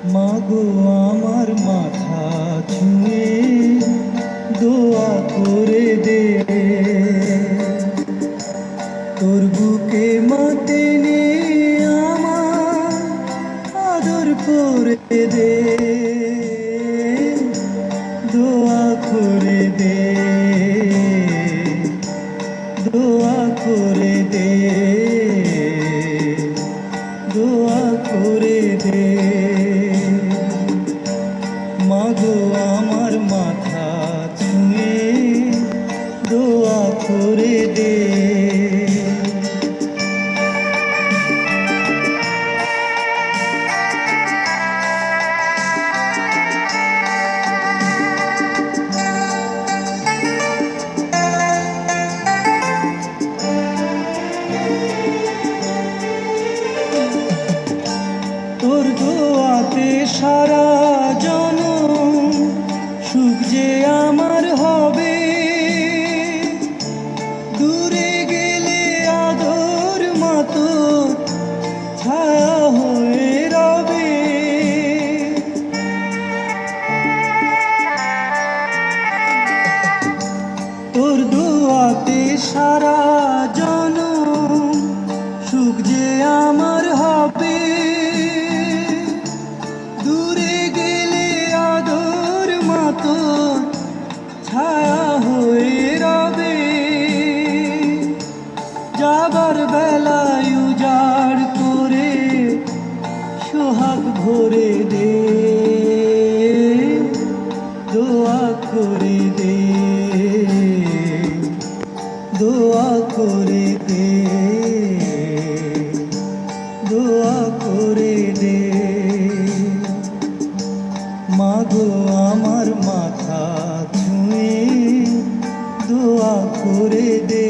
মাগো আমার মাথা ছুঁয়ে দোয়া করে দে, তোর বুকে মাতে নে আমার আদর করে দে, দোয়া করে দে, দোয়া করে দে, দোয়া করে দে। মাগো আমার মাথা ছুঁয়ে দোয়া করে দে। তোর দোয়াতে সারা জনম সুখ যে আমার হবে, দূরে গেলে আদর মাতো ছায়া হয়ে রবে। তোর দোয়াতে সারা জনম সুখ যে আমার হবে, দূরে গেলে আদর মাতো ছায়া হয়ে রবে। যাবার বেলায় উজাড় করে সোহাগ ভরে দে, দোয়া করে দে, দোয়া করে দে, দোয়া করে দে। মাগো আমার মাথা ছুঁয়ে দোয়া করে দে।